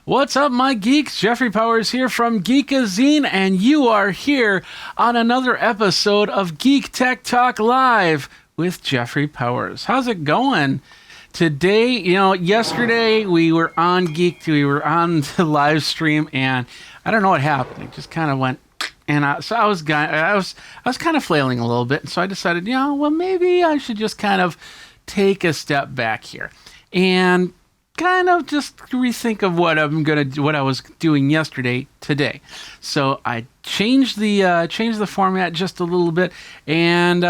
What's up, my geeks? Jeffrey Powers here from Geekazine, and you are here on another episode of Geek Tech Talk Live with Jeffrey Powers. How's it going? Today, yesterday we were on Geek, we were on the live stream, and I don't know what happened. It just kind of went, and I was kind of flailing a little bit, and so I decided, maybe I should just kind of take a step back here and kind of just rethink of what I was doing yesterday today. So I changed the format just a little bit, and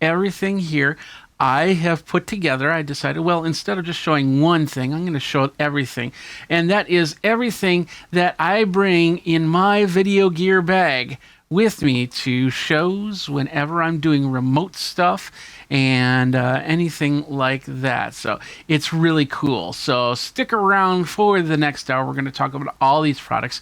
everything here I have put together. I decided, well, instead of just showing one thing, I'm going to show everything, and that is everything that I bring in my video gear bag with me to shows whenever I'm doing remote stuff and anything like that. So it's really cool. So stick around for the next hour. We're going to talk about all these products.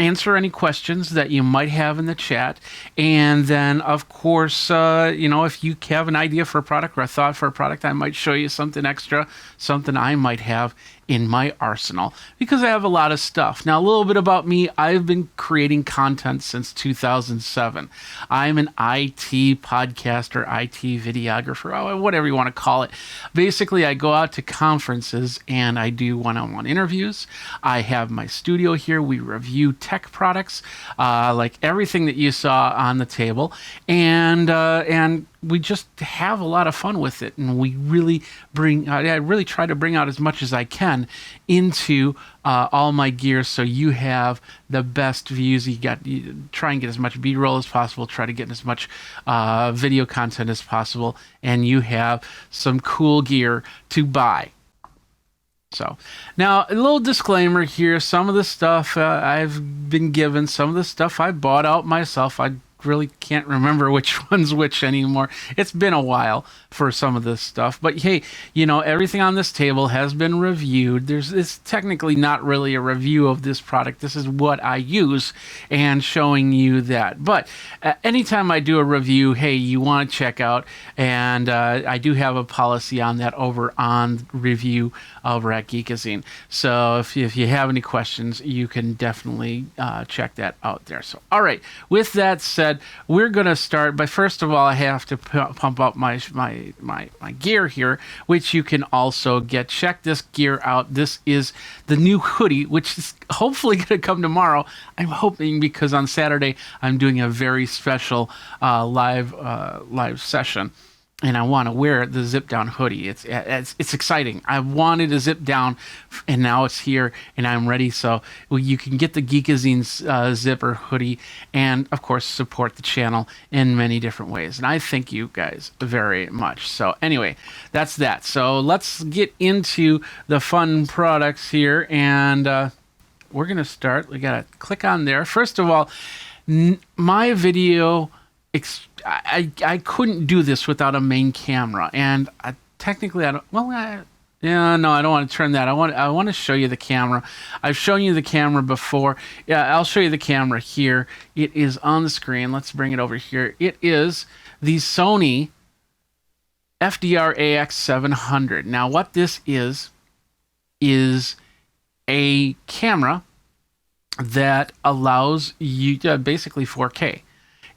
Answer any questions that you might have in the chat. And then, of course, if you have an idea for a product or a thought for a product, I might show you something extra, something I might have in my arsenal, because I have a lot of stuff. Now, a little bit about me. I've been creating content since 2007. I'm an IT podcaster, IT videographer, whatever you want to call it. Basically, I go out to conferences and I do one-on-one interviews. I have my studio here. We review tech products, like everything that you saw on the table, and we just have a lot of fun with it, and we really I really try to bring out as much as I can into all my gear, so you have the best views. You try and get as much B-roll as possible, try to get as much video content as possible, and you have some cool gear to buy. So now a little disclaimer here. Some of the stuff I've been given, some of the stuff I bought out myself. I really can't remember which one's which anymore. It's been a while for some of this stuff, but hey, everything on this table has been reviewed. It's technically not really a review of this product. This is what I use and showing you that. But anytime I do a review, hey, you want to check out, and I do have a policy on that over on review over at Geekazine. So if you have any questions, you can definitely check that out there. So all right, with that said, we're going to start by, first of all, I have to pump up my gear here, which you can also get. Check this gear out. This is the new hoodie, which is hopefully going to come tomorrow. I'm hoping, because on Saturday I'm doing a very special live session, and I want to wear the zip down hoodie. It's exciting. I wanted a zip down, and now it's here, and I'm ready. So you can get the Geekazine zipper hoodie, and of course support the channel in many different ways. And I thank you guys very much. So anyway, that's that. So let's get into the fun products here, and we're gonna start. We gotta click on there. First of all, my video. I couldn't do this without a main camera, and technically I don't. Well, I don't want to turn that. I want to show you the camera. I've shown you the camera before. Yeah, I'll show you the camera here. It is on the screen. Let's bring it over here. It is the Sony FDR AX700. Now, what this is a camera that allows you to basically 4K.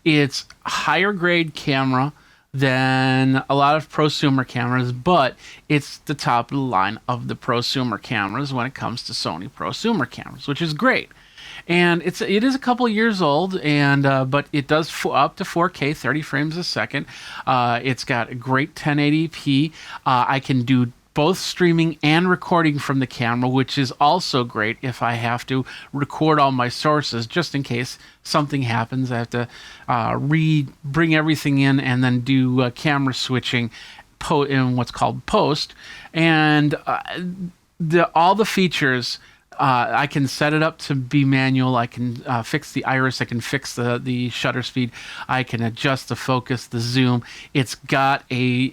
It's a higher grade camera than a lot of prosumer cameras, but it's the top of the line of the prosumer cameras when it comes to Sony prosumer cameras, which is great. And it is a couple years old, and but it does up to 4K, 30 frames a second. It's got a great 1080p. I can do both streaming and recording from the camera, which is also great if I have to record all my sources, just in case something happens. I have to bring everything in and then do camera switching in what's called post. And all the features, I can set it up to be manual. I can fix the iris. I can fix the shutter speed. I can adjust the focus, the zoom. It's got a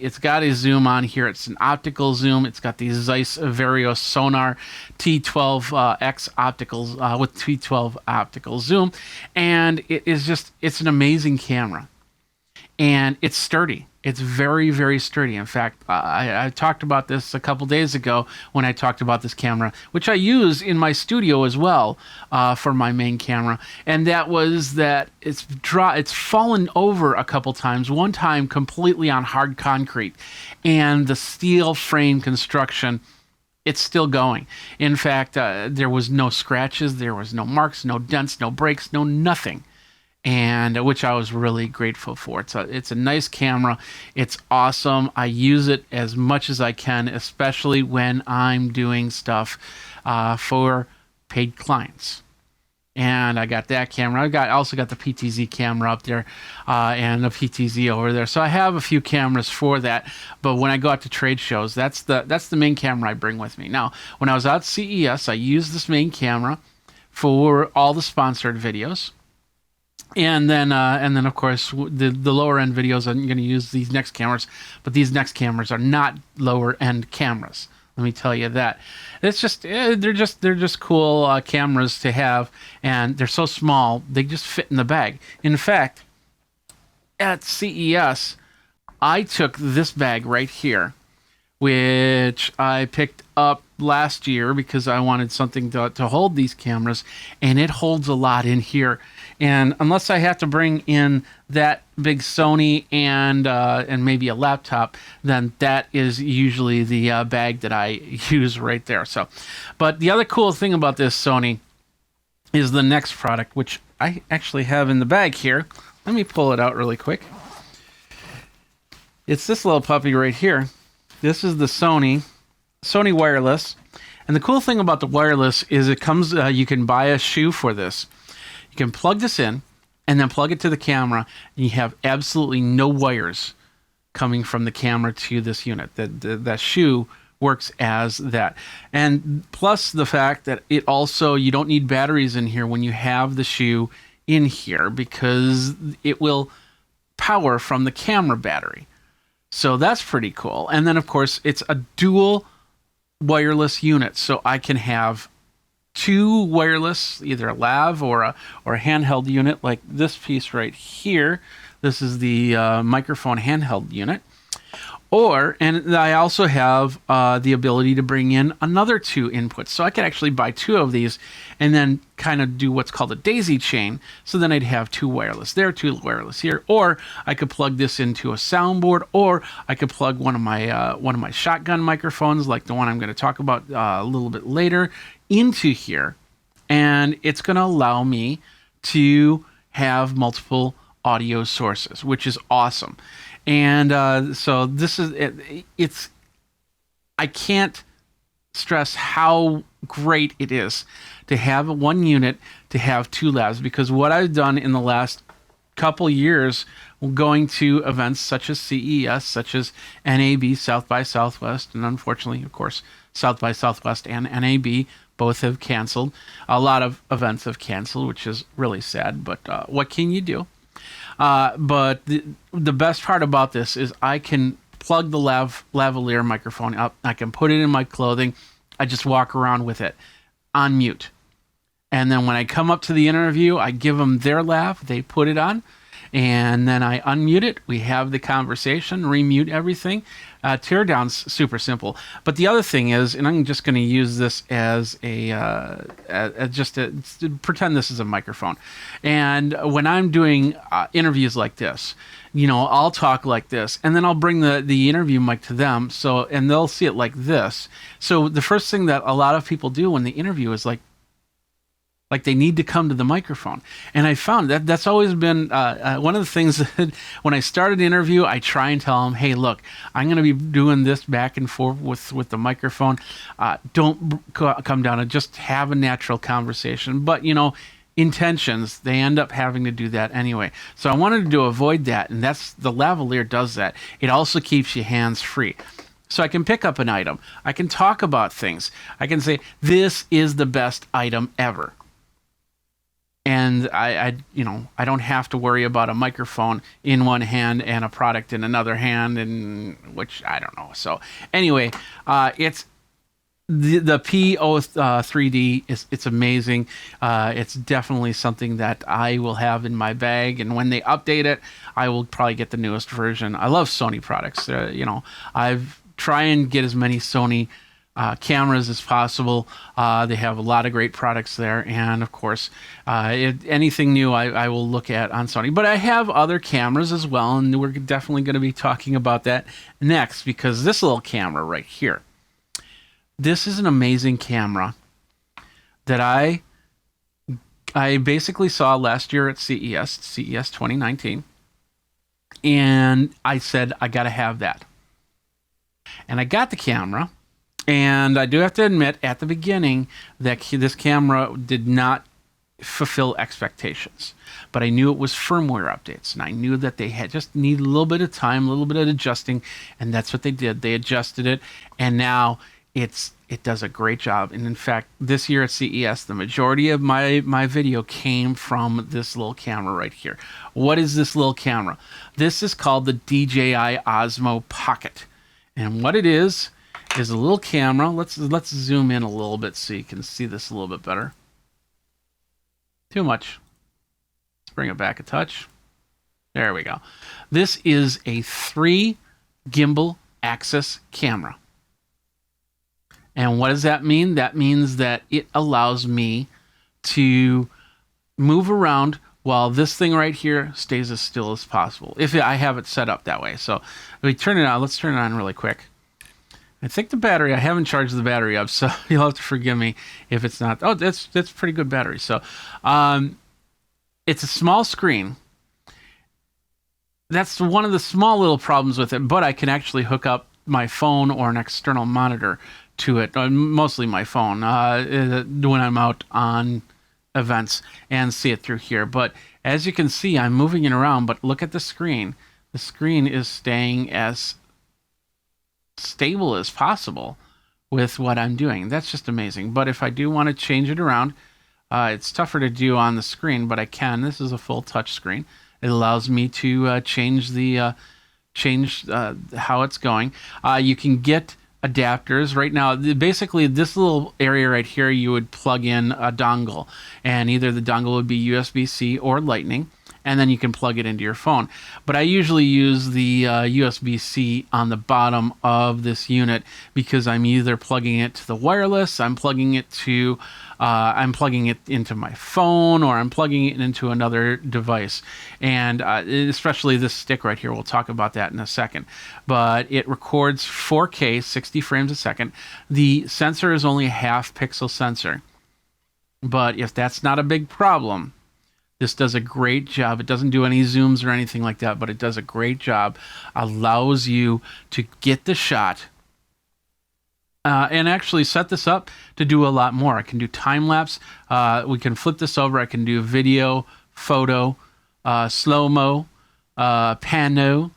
zoom on here. It's an optical zoom. It's got the Zeiss Vario Sonar T12X opticals with T12 optical zoom, and it's an amazing camera. and it's sturdy. It's very, very sturdy. In fact, I talked about this a couple days ago when I talked about this camera, which I use in my studio as well for my main camera. And that was that it's fallen over a couple times. One time completely on hard concrete, and the steel frame construction, it's still going. In fact, there was no scratches, there was no marks, no dents, no breaks, no nothing. And which I was really grateful for. It's a nice camera. It's awesome. I use it as much as I can, especially when I'm doing stuff for paid clients. And I got that camera. I also got the PTZ camera up there and the PTZ over there. So I have a few cameras for that. But when I go out to trade shows, that's the main camera I bring with me. Now, when I was out at CES, I used this main camera for all the sponsored videos. And then, of course, the lower end videos, I'm going to use these next cameras, but these next cameras are not lower end cameras. Let me tell you that. It's just they're just cool cameras to have, and they're so small they just fit in the bag. In fact, at CES, I took this bag right here, which I picked up last year because I wanted something to hold these cameras, and it holds a lot in here. And unless I have to bring in that big Sony and maybe a laptop, then that is usually the bag that I use right there. So, but the other cool thing about this Sony is the next product, which I actually have in the bag here. Let me pull it out really quick. It's this little puppy right here. This is the Sony wireless. And the cool thing about the wireless is it comes, you can buy a shoe for this. You can plug this in and then plug it to the camera, and you have absolutely no wires coming from the camera to this unit. That shoe works as that. And plus the fact that it also, you don't need batteries in here when you have the shoe in here because it will power from the camera battery. So that's pretty cool. And then, of course, it's a dual wireless unit, so I can have two wireless, either a lav or a handheld unit, like this piece right here. This is the microphone handheld unit. And I also have the ability to bring in another two inputs. So I could actually buy two of these and then kind of do what's called a daisy chain. So then I'd have two wireless there, two wireless here. Or I could plug this into a soundboard, or I could plug one of my shotgun microphones, like the one I'm going to talk about a little bit later, into here. And it's going to allow me to have multiple audio sources, which is awesome. And so this is it's I can't stress how great it is to have one unit, to have two labs, because what I've done in the last couple years going to events such as CES, such as NAB, South by Southwest, and unfortunately, of course, South by Southwest and NAB both have canceled. A lot of events have canceled, which is really sad, but what can you do? But the best part about this is I can plug the lavalier microphone up. I can put it in my clothing. I just walk around with it on mute. And then when I come up to the interview, I give them their lav. They put it on. And then I unmute it. We have the conversation, remute everything. Teardown's super simple. But the other thing is, and I'm just going to use this as to pretend this is a microphone. And when I'm doing interviews like this, I'll talk like this, and then I'll bring the interview mic to them. And they'll see it like this. So the first thing that a lot of people do when they interview is like they need to come to the microphone. And I found that's always been one of the things that when I start an interview, I try and tell them, hey, look, I'm going to be doing this back and forth with the microphone. Don't come down and just have a natural conversation. But, intentions, they end up having to do that anyway. So I wanted to avoid that, and that's the lavalier does that. It also keeps your hands free. So I can pick up an item. I can talk about things. I can say, this is the best item ever. And I don't have to worry about a microphone in one hand and a product in another hand, and which I don't know. So anyway, it's The P03D it's amazing. It's definitely something that I will have in my bag, and when they update it, I will probably get the newest version. I love Sony products. I've try and get as many Sony cameras as possible. They have a lot of great products there, and of course, anything new I will look at on Sony. But I have other cameras as well, and we're definitely going to be talking about that next, because this little camera right here. This is an amazing camera that I basically saw last year at CES 2019, and I said, I got to have that. And I got the camera, and I do have to admit at the beginning that this camera did not fulfill expectations. But I knew it was firmware updates, and I knew that they had just need a little bit of time, a little bit of adjusting, and that's what they did. They adjusted it, and now it does a great job. And in fact, this year at CES, the majority of my video came from this little camera right here. What is this little camera? This is called the DJI Osmo Pocket. And what it is a little camera. Let's zoom in a little bit so you can see this a little bit better. Too much. Let's bring it back a touch. There we go. This is a 3 gimbal axis camera. And what does that mean? That means that it allows me to move around while this thing right here stays as still as possible, if I have it set up that way. So if we turn it on, let's turn it on really quick. I think the battery, I haven't charged the battery up, so you'll have to forgive me if it's not. Oh, that's pretty good battery. So it's a small screen. That's one of the small little problems with it, but I can actually hook up my phone or an external monitor to it, mostly my phone, when I'm out on events, and see it through here. But as you can see, I'm moving it around, but look at the screen. The screen is staying as stable as possible with what I'm doing. That's just amazing. But if I do want to change it around, it's tougher to do on the screen, but I can. This is a full touch screen. It allows me to change how it's going. You can get adapters right now. Basically, this little area right here, you would plug in a dongle, and either the dongle would be USB-C or Lightning, and then you can plug it into your phone. But I usually use the USB-C on the bottom of this unit, because I'm either plugging it to the wireless, I'm plugging it into my phone, or I'm plugging it into another device. And especially this stick right here, we'll talk about that in a second. But it records 4K, 60 frames a second. The sensor is only a half pixel sensor. But if that's not a big problem, this does a great job. It doesn't do any zooms or anything like that, but it does a great job. Allows you to get the shot and actually set this up to do a lot more. I can do time lapse. We can flip this over. I can do video, photo, slow-mo, pano,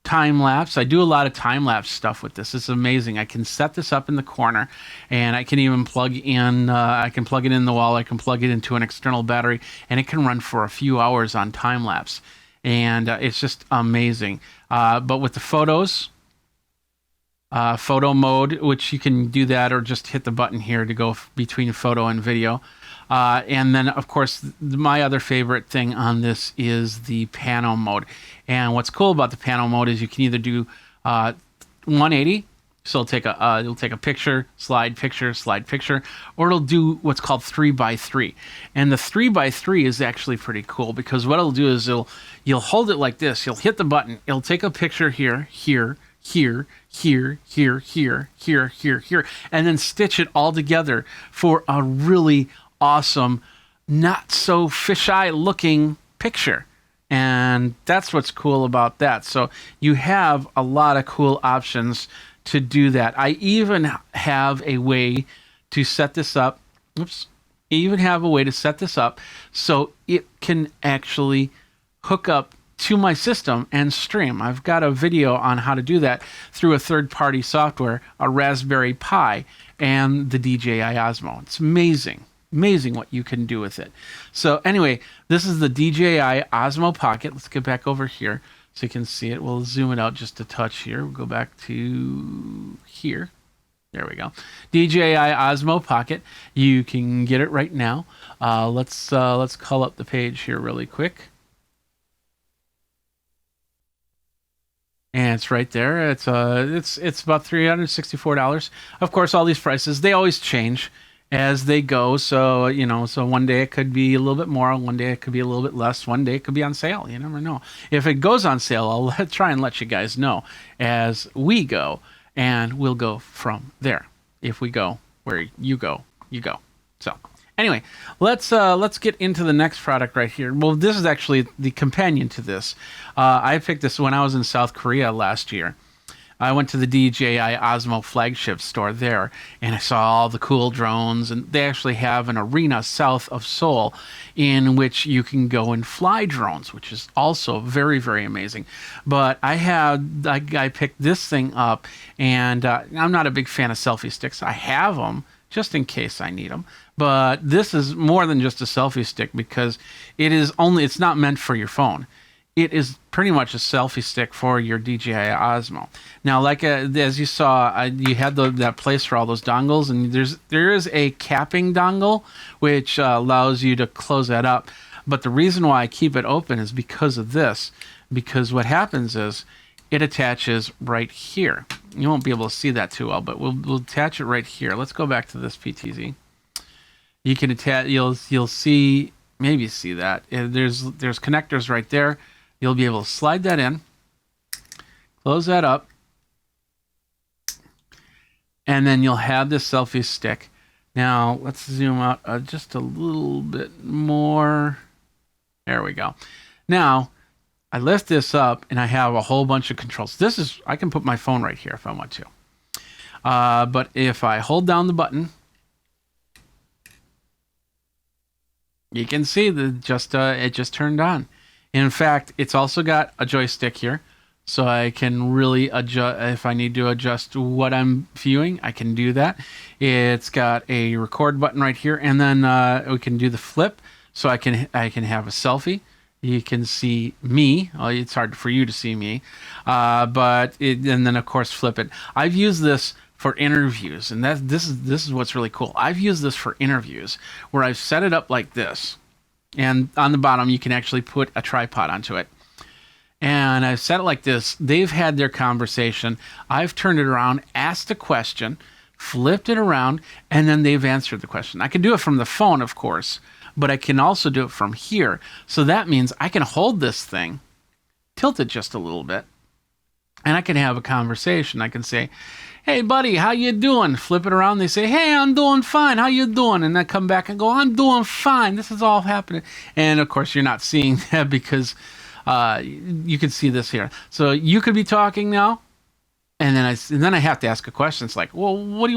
time lapse. I do a lot of time lapse stuff with this. It's amazing. I can set this up in the corner, and I can even plug in. I can plug it in the wall. I can plug it into an external battery, and it can run for a few hours on time lapse, and it's just amazing. But with the photos, photo mode, which you can do that, or just hit the button here to go between photo and video. And then, of course, my other favorite thing on this is the pano mode. And what's cool about the pano mode is you can either do 180, so it'll take a picture, slide picture, or it'll do what's called 3x3. And the 3x3 is actually pretty cool, because what it'll do is you'll hold it like this. You'll hit the button. It'll take a picture here, and then stitch it all together for a really awesome, not so fisheye looking picture. And that's what's cool about that. So you have a lot of cool options to do that. I even have a way to set this up. So it can actually hook up to my system and stream. I've got a video on how to do that through a third-party software, a Raspberry Pi, and the DJI Osmo. It's amazing what you can do with it. So anyway, this is the DJI Osmo Pocket. Let's get back over here so you can see it. We'll zoom it out just a touch here. We'll go back to here. There we go. DJI Osmo Pocket. You can get it right now. Let's call up the page here really quick. And it's right there. It's about $364. Of course, all these prices, they always change as they go. So, you know, so one day it could be a little bit more, one day it could be a little bit less, one day it could be on sale. You never know. If it goes on sale, I'll try and let you guys know as we go, and we'll go from there. If we go where you go, you go. So anyway, let's get into the next product right here. Well, this is actually the companion to this. I picked this when I was in South Korea last year. I went to the DJI Osmo flagship store there, and I saw all the cool drones, and they actually have an arena south of Seoul in which you can go and fly drones, which is also very, very amazing. But I picked this thing up, and I'm not a big fan of selfie sticks. I have them just in case I need them. But this is more than just a selfie stick because it's not meant for your phone. It is pretty much a selfie stick for your DJI Osmo. Now, like as you saw, you had that place for all those dongles, and there is a capping dongle which allows you to close that up. But the reason why I keep it open is because of this. Because what happens is it attaches right here. You won't be able to see that too well, but we'll attach it right here. Let's go back to this PTZ. You can attach. You'll see, maybe see that there's connectors right there. You'll be able to slide that in, close that up, and then you'll have this selfie stick. Now, let's zoom out just a little bit more. There we go. Now, I lift this up, and I have a whole bunch of controls. I can put my phone right here if I want to. But if I hold down the button, you can see that it just turned on. In fact, it's also got a joystick here, so I can really adjust if I need to adjust what I'm viewing. I can do that. It's got a record button right here, and then we can do the flip, so I can have a selfie. You can see me. Well, it's hard for you to see me, and then of course flip it. I've used this for interviews, and this is what's really cool. I've used this for interviews where I've set it up like this. And on the bottom, you can actually put a tripod onto it. And I've set it like this. They've had their conversation. I've turned it around, asked a question, flipped it around, and then they've answered the question. I can do it from the phone, of course, but I can also do it from here. So that means I can hold this thing, tilt it just a little bit, and I can have a conversation. I can say, "Hey, buddy, how you doing?" Flip it around. They say, "Hey, I'm doing fine. How you doing?" And I come back and go, "I'm doing fine. This is all happening." And, of course, you're not seeing that because you can see this here. So you could be talking now, and then I have to ask a question. It's like, "Well, what?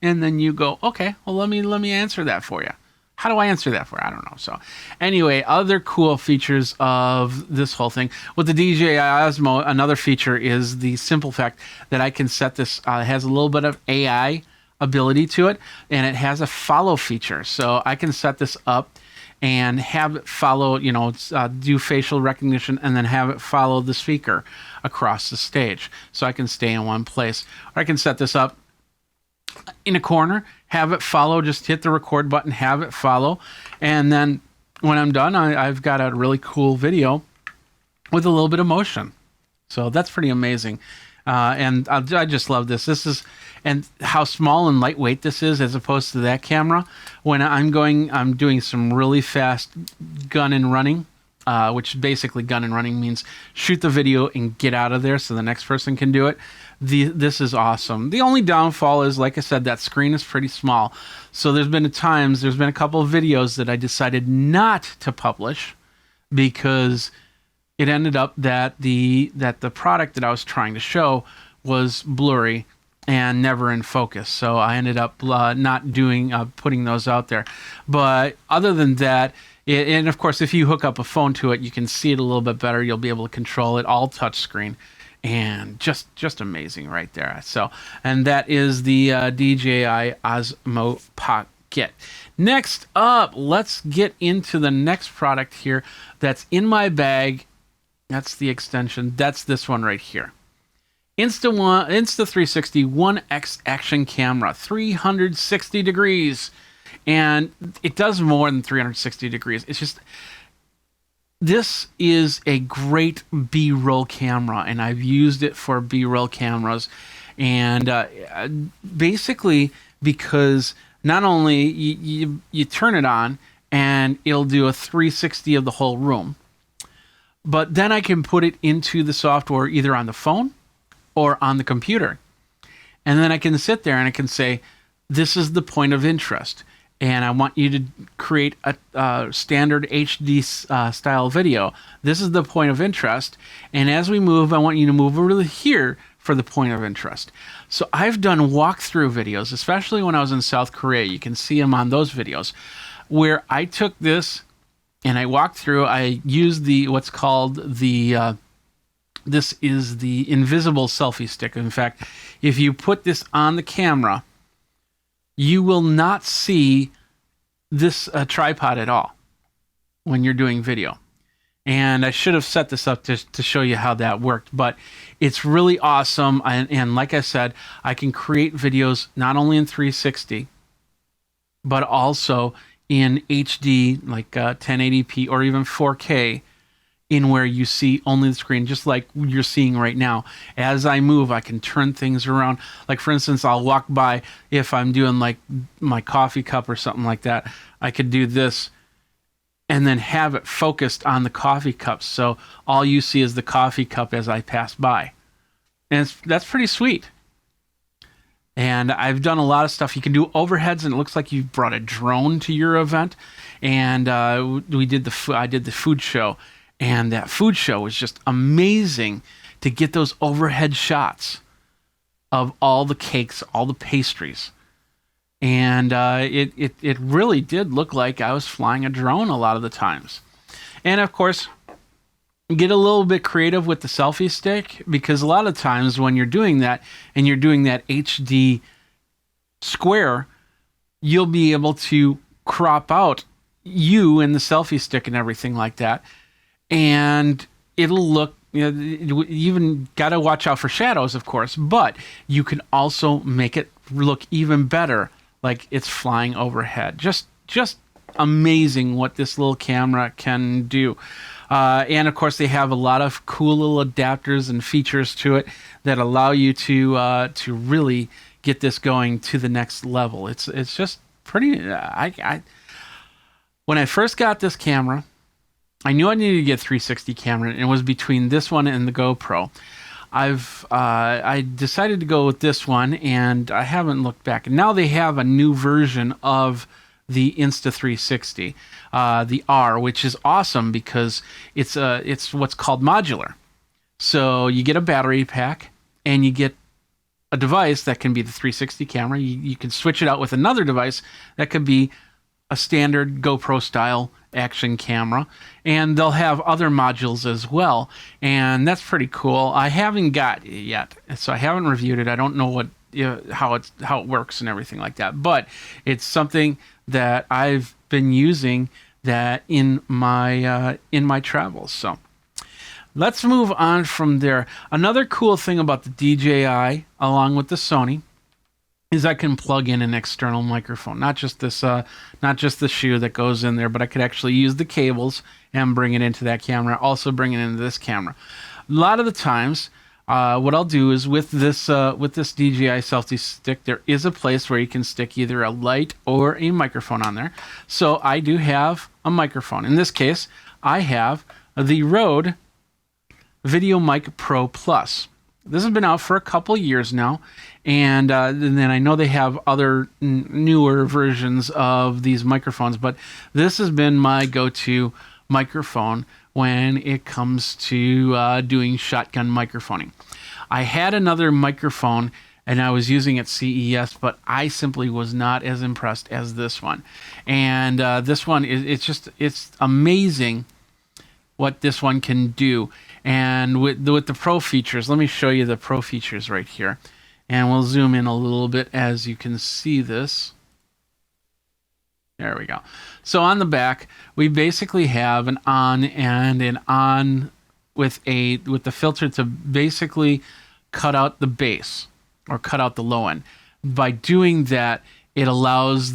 And then you go, "Okay, well, let me answer that for you." How do I answer that for? I don't know. So anyway, other cool features of this whole thing. With the DJI Osmo, another feature is the simple fact that I can set this, has a little bit of AI ability to it, and it has a follow feature. So I can set this up and have it follow, do facial recognition, and then have it follow the speaker across the stage. So I can stay in one place. Or I can set this up in a corner, have it follow, just hit the record button, have it follow, and then when I'm done, I've got a really cool video with a little bit of motion. So that's pretty amazing. And I just love this. And how small and lightweight this is as opposed to that camera. When I'm doing some really fast gun and running, which basically gun and running means shoot the video and get out of there so the next person can do it. This is awesome. The only downfall is, like I said, that screen is pretty small. So there's been a couple of videos that I decided not to publish because it ended up that the product that I was trying to show was blurry and never in focus. So I ended up not putting those out there. But other than that, and of course, if you hook up a phone to it, you can see it a little bit better. You'll be able to control it, all touchscreen. And just amazing right there. So, and that is the DJI Osmo Pocket. Next up, let's get into the next product here that's in my bag. That's the extension. That's this one right here. Insta 360 1X action camera, 360 degrees. And it does more than 360 degrees. It's just, this is a great B-roll camera, and I've used it for B-roll cameras. And basically, because not only you turn it on and it'll do a 360 of the whole room, but then I can put it into the software either on the phone or on the computer. And then I can sit there and I can say, this is the point of interest. And I want you to create a standard HD style video. This is the point of interest. And as we move, I want you to move over to here for the point of interest. So I've done walkthrough videos, especially when I was in South Korea. You can see them on those videos, where I took this and I walked through. I used what's called the this is the invisible selfie stick. In fact, if you put this on the camera, you will not see this tripod at all when you're doing video. And I should have set this up to show you how that worked, but it's really awesome. And like I said, I can create videos not only in 360, but also in HD, like 1080p or even 4K, in where you see only the screen, just like you're seeing right now. As I move, I can turn things around. Like, for instance, I'll walk by, if I'm doing like my coffee cup or something like that, I could do this and then have it focused on the coffee cup. So all you see is the coffee cup as I pass by. And that's pretty sweet. And I've done a lot of stuff. You can do overheads, and it looks like you brought a drone to your event. And I did the food show. And that food show was just amazing to get those overhead shots of all the cakes, all the pastries. And it really did look like I was flying a drone a lot of the times. And of course, get a little bit creative with the selfie stick, because a lot of times when you're doing that and you're doing that HD square, you'll be able to crop out you and the selfie stick and everything like that. And it'll look, you even got to watch out for shadows, of course, but you can also make it look even better, like it's flying overhead. Just amazing what this little camera can do. And of course, they have a lot of cool little adapters and features to it that allow you to really get this going to the next level. It's just pretty. When I first got this camera, I knew I needed to get a 360 camera, and it was between this one and the GoPro. I decided to go with this one, and I haven't looked back. And now they have a new version of the Insta360, the R, which is awesome because it's what's called modular. So you get a battery pack, and you get a device that can be the 360 camera. You can switch it out with another device that could be a standard GoPro style action camera, and they'll have other modules as well, and that's pretty cool. I haven't got it yet, so I haven't reviewed it. I don't know what how it works and everything like that, but it's something that I've been using that in my travels. So let's move on from there. Another cool thing about the DJI, along with the Sony, is I can plug in an external microphone, not just the shoe that goes in there, but I could actually use the cables and bring it into that camera, also bring it into this camera. A lot of the times, what I'll do is with this DJI selfie stick, there is a place where you can stick either a light or a microphone on there. So I do have a microphone. In this case, I have the Rode Video Mic Pro Plus. This has been out for a couple years now, and then I know they have other newer versions of these microphones, but this has been my go-to microphone when it comes to doing shotgun microphoning. I had another microphone, and I was using at CES, but I simply was not as impressed as this one. And this one, it's amazing what this one can do. And with the pro features, let me show you the pro features right here. And we'll zoom in a little bit as you can see this. There we go. So on the back, we basically have an on and an on with the filter to basically cut out the bass or cut out the low end. By doing that, it allows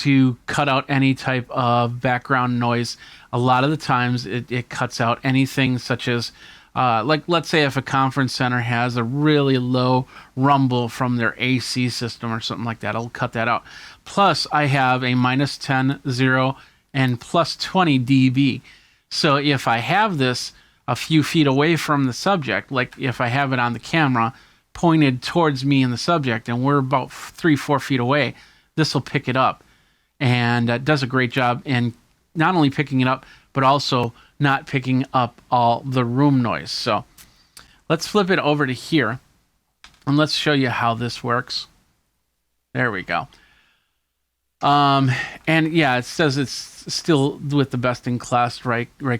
to cut out any type of background noise. A lot of the times it cuts out anything such as like, let's say if a conference center has a really low rumble from their AC system or something like that, it'll cut that out. Plus, I have a -10, 0, and +20 dB. So if I have this a few feet away from the subject, like if I have it on the camera pointed towards me and the subject, and we're about 3-4 feet away, this will pick it up, and does a great job in not only picking it up, but also not picking up all the room noise. So let's flip it over to here, and let's show you how this works. There we go. And yeah, it says it's still with the best-in-class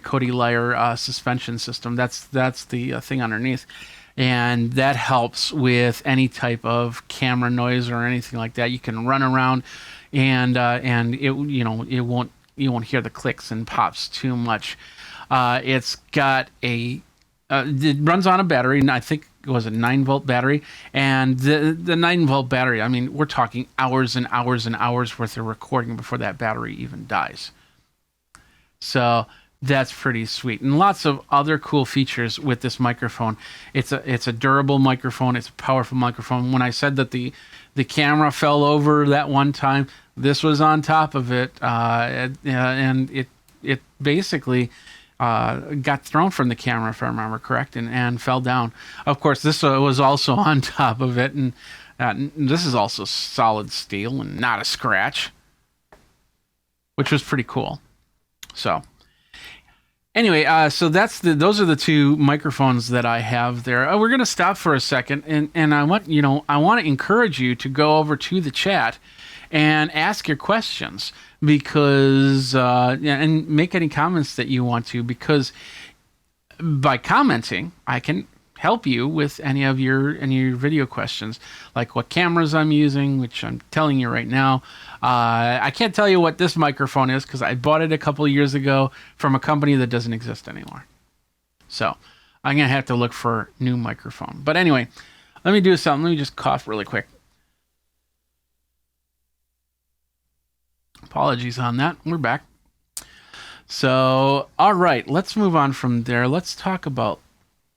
Cody Lyre suspension system. That's the thing underneath. And that helps with any type of camera noise or anything like that. You can run around, and it you won't hear the clicks and pops too much. It's got it runs on a battery, and I think it was a 9-volt battery. And the 9-volt battery, I mean, we're talking hours and hours and hours worth of recording before that battery even dies. So that's pretty sweet, and lots of other cool features with this microphone. It's a durable microphone. It's a powerful microphone. When I said that the camera fell over that one time, this was on top of it, and it basically got thrown from the camera, if I remember correct, and fell down. Of course, this was also on top of it, and this is also solid steel and not a scratch, which was pretty cool. So anyway, so those are the two microphones that I have there. We're going to stop for a second, and I want to encourage you to go over to the chat and ask your questions, because and make any comments that you want to, because by commenting, I can help you with any of your video questions, like what cameras I'm using, which I'm telling you right now. I can't tell you what this microphone is because I bought it a couple of years ago from a company that doesn't exist anymore. So I'm going to have to look for a new microphone. But anyway, let me do something. Let me just cough really quick. Apologies on that. We're back. So, all right, let's move on from there. Let's talk about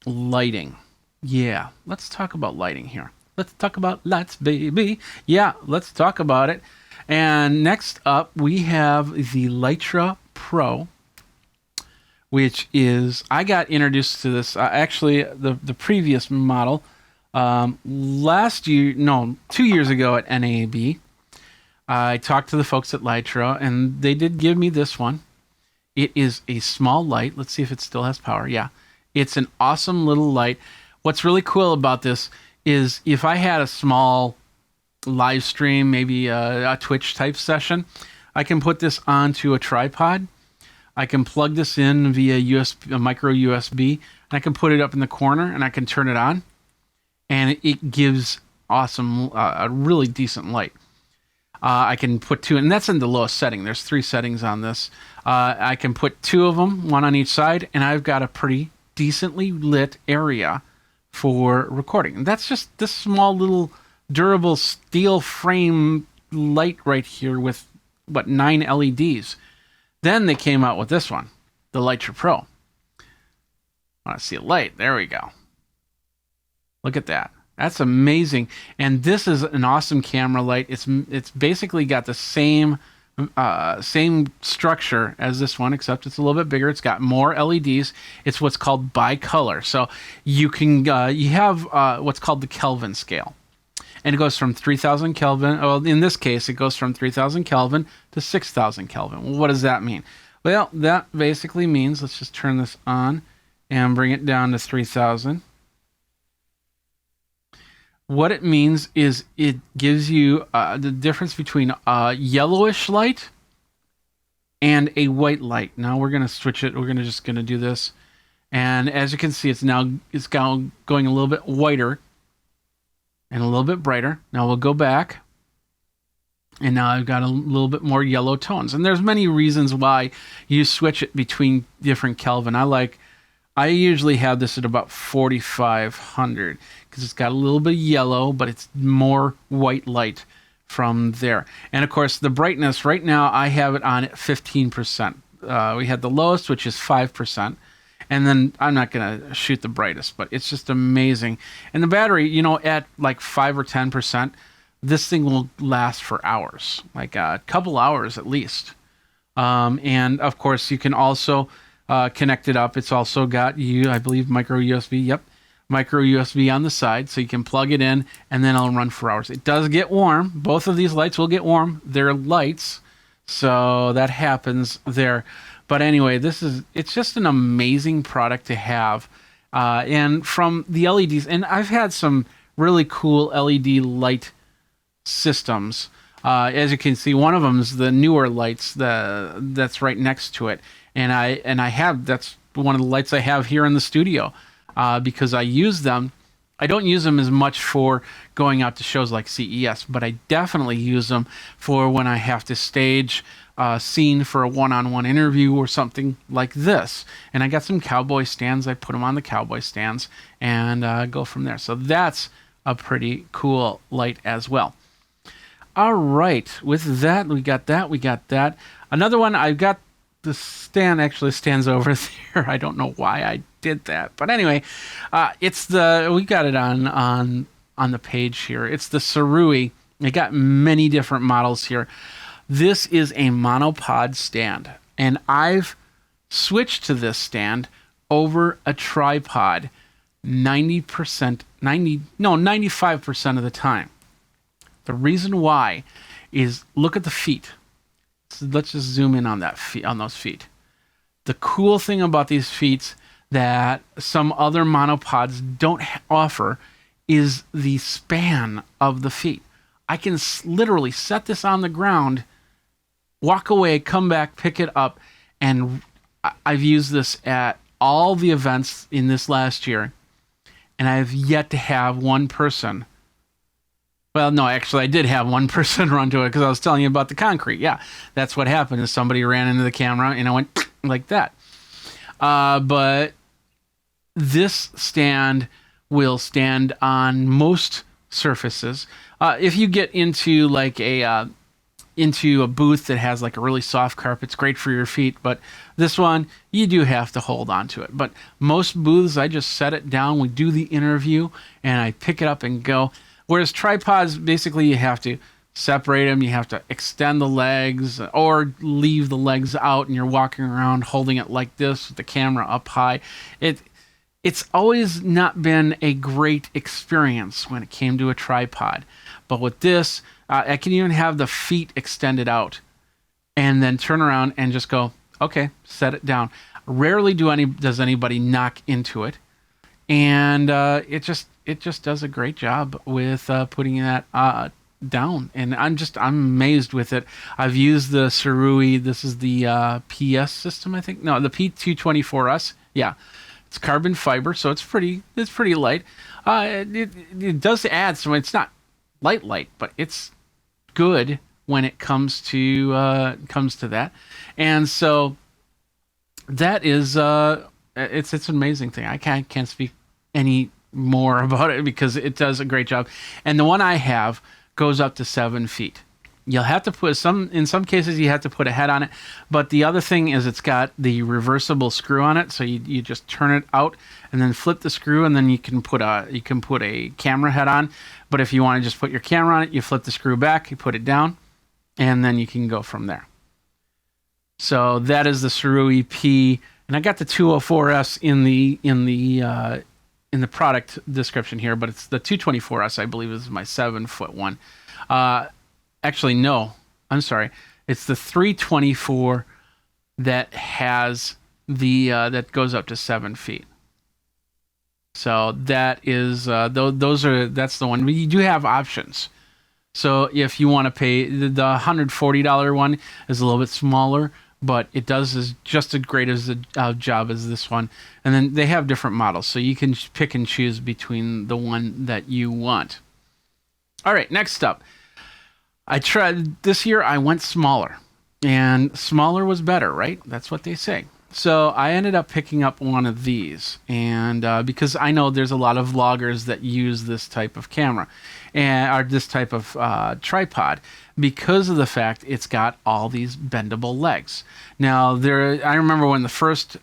lighting. Yeah, let's talk about lighting here. Let's talk about lights, baby. Yeah, let's talk about it. And next up, we have the Lytra Pro, which is, I got introduced to this, actually, the previous model, 2 years ago at NAB. I talked to the folks at Lytra, and they did give me this one. It is a small light. Let's see if it still has power. Yeah, it's an awesome little light. What's really cool about this is if I had a small live stream, maybe a Twitch type session, I can put this onto a tripod. I can plug this in via a micro USB, and I can put it up in the corner, and I can turn it on, and it gives awesome, a really decent light. I can put two, and that's in the lowest setting. There's 3 settings on this. I can put 2 of them, one on each side, and I've got a pretty decently lit area for recording. And that's just this small little durable steel frame light right here with, 9 LEDs. Then they came out with this one, the Lytra Pro. I want to see a light. There we go. Look at that. That's amazing. And this is an awesome camera light. It's basically got the same structure as this one, except it's a little bit bigger. It's got more LEDs. It's what's called bicolor. So you can you have what's called the Kelvin scale. And it goes from 3,000 Kelvin. Well, in this case, it goes from 3,000 Kelvin to 6,000 Kelvin. Well, what does that mean? Well, that basically means, let's just turn this on and bring it down to 3,000. What it means is it gives you the difference between a yellowish light and a white light. Now we're going to switch it. We're just going to do this. And as you can see, it's going a little bit whiter and a little bit brighter. Now we'll go back. And now I've got a little bit more yellow tones. And there's many reasons why you switch it between different Kelvin. I I usually have this at about 4,500 because it's got a little bit of yellow, but it's more white light from there. And of course, the brightness right now, I have it on at 15%. We had the lowest, which is 5%. And then I'm not going to shoot the brightest, but it's just amazing. And the battery, you know, at like 5 or 10%, this thing will last for hours, like a couple hours at least. And of course, you can also connect it up. It's also got, I believe, micro USB. Yep. Micro USB on the side, so you can plug it in and then it'll run for hours. It does get warm. Both of these lights will get warm. They're lights, so that happens there. But anyway, it's just an amazing product to have. And from the LEDs, and I've had some really cool LED light systems. As you can see, one of them is the newer lights that's right next to it. And that's one of the lights I have here in the studio. Because I use them. I don't use them as much for going out to shows like CES, but I definitely use them for when I have to stage a scene for a one-on-one interview or something like this. And I got some cowboy stands. I put them on the cowboy stands and go from there. So that's a pretty cool light as well. All right. With that, we got that. Another one, I've got the stand actually stands over there. I don't know why I did that, but anyway, we got it on the page here. It's the Sarui. They got many different models here. This is a monopod stand, and I've switched to this stand over a tripod 95% of the time. The reason why is look at the feet. So let's just zoom in on those feet. The cool thing about these feet that some other monopods don't offer is the span of the feet. I can literally set this on the ground, walk away, come back, pick it up, and I've used this at all the events in this last year, and I've yet to have one person. Well, no, actually, I did have one person run to it because I was telling you about the concrete. Yeah, that's what happened is somebody ran into the camera and I went like that. But this stand will stand on most surfaces. If you get into like into a booth that has like a really soft carpet, it's great for your feet. But this one, you do have to hold on to it. But most booths, I just set it down. We do the interview and I pick it up and go. Whereas tripods, basically you have to separate them, you have to extend the legs or leave the legs out and you're walking around holding it like this with the camera up high. It's always not been a great experience when it came to a tripod. But with this, I can even have the feet extended out and then turn around and just go, okay, set it down. Rarely does anybody knock into it. And it just does a great job with putting that down. And I'm amazed with it. I've used the Sarui. This is the PS system, I think. No, the P224S. Yeah, it's carbon fiber, so it's pretty light. It does add some. It's not light, but it's good when it comes to that. And so that is it's an amazing thing. I can't speak any more about it because it does a great job. And the one I have goes up to 7 feet. You'll have to put in some cases you have to put a head on it, but the other thing is it's got the reversible screw on it, so you just turn it out and then flip the screw, and then you can put a camera head on. But if you want to just put your camera on it, you flip the screw back, you put it down, and then you can go from there. So that is the Sarui P, and I got the 204S in the product description here, but it's the 224S, I believe, is my 7-foot one. Actually, no, I'm sorry. It's the 324 that has that goes up to 7 feet. So that is that's the one. You do have options. So if you want to pay the $140 one is a little bit smaller, but it does just as great as a job as this one. And then they have different models, so you can pick and choose between the one that you want. All right, next up. I tried this year. I went smaller, and smaller was better, right? That's what they say. So I ended up picking up one of these, and because I know there's a lot of vloggers that use this type of camera, and or this type of tripod, because of the fact it's got all these bendable legs. Now I remember when the first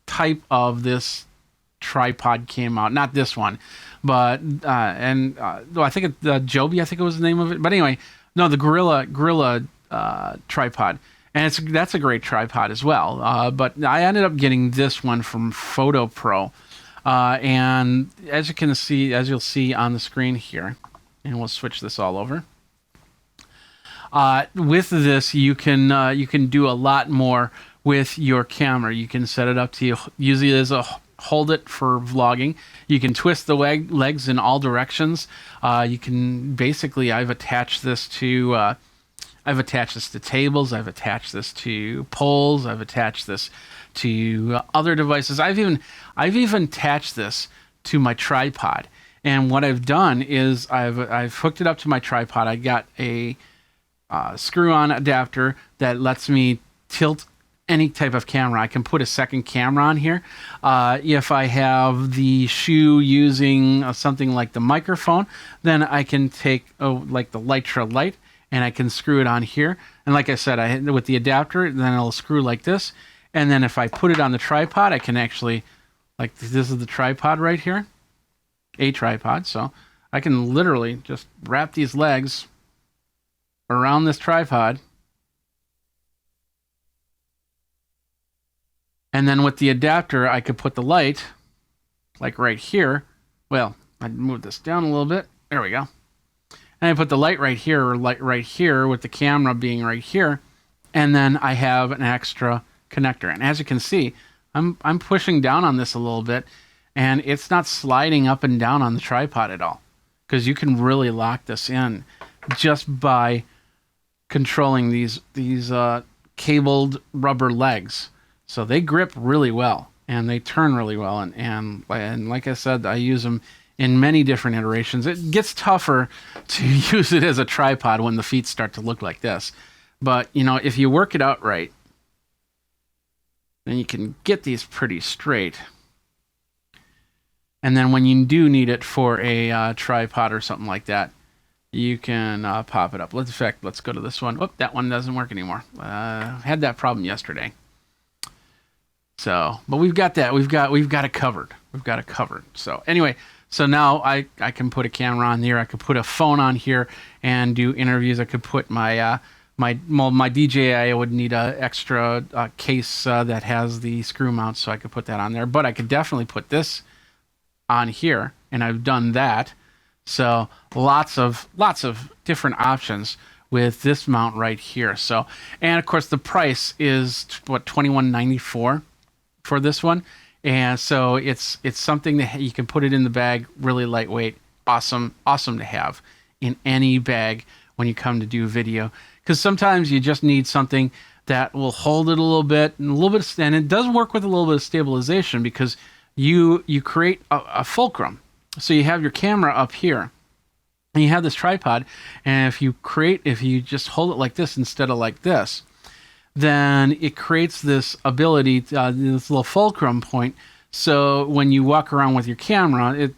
type of this tripod came out, not this one, but I think the Joby, I think it was the name of it. But anyway, no, the Gorilla tripod. And that's a great tripod as well. But I ended up getting this one from Photo Pro. And as you'll see on the screen here, and we'll switch this all over. With this, you can do a lot more with your camera. You can set it up to use it as a hold it for vlogging. You can twist the legs in all directions. You can basically, I've attached this to tables. I've attached this to poles. I've attached this to other devices. I've even attached this to my tripod. And what I've done is I've hooked it up to my tripod. I got a screw-on adapter that lets me tilt any type of camera. I can put a second camera on here. If I have the shoe using something like the microphone, then I can take like the Lytra Lite, and I can screw it on here. And like I said, with the adapter, then it'll screw like this. And then if I put it on the tripod, I can actually, like this is the tripod right here, a tripod. So I can literally just wrap these legs around this tripod. And then with the adapter, I could put the light, like right here. Well, I'd move this down a little bit. There we go. And I put the light right here, or light right here, with the camera being right here. And then I have an extra connector. And as you can see, I'm pushing down on this a little bit, and it's not sliding up and down on the tripod at all, because you can really lock this in just by controlling these cabled rubber legs. So they grip really well, and they turn really well. And like I said, I use them in many different iterations. It gets tougher to use it as a tripod when the feet start to look like this. But, you know, if you work it out right, then you can get these pretty straight. And then when you do need it for a tripod or something like that, you can pop it up. Let's go to this one. Oh, that one doesn't work anymore. Had that problem yesterday. So, but we've got that. We've got it covered. We've got it covered. So anyway, so now I can put a camera on here. I could put a phone on here and do interviews. I could put my my DJI. I would need a extra case that has the screw mount, so I could put that on there. But I could definitely put this on here, and I've done that. So lots of different options with this mount right here. So, and of course the price is what, $21.94 for this one. And so it's something that you can put it in the bag, really lightweight, awesome to have in any bag when you come to do video. Because sometimes you just need something that will hold it a little bit, and it does work with a little bit of stabilization, because you create a fulcrum. So you have your camera up here, and you have this tripod, and if you just hold it like this instead of like this, then it creates this ability, this little fulcrum point. So when you walk around with your camera,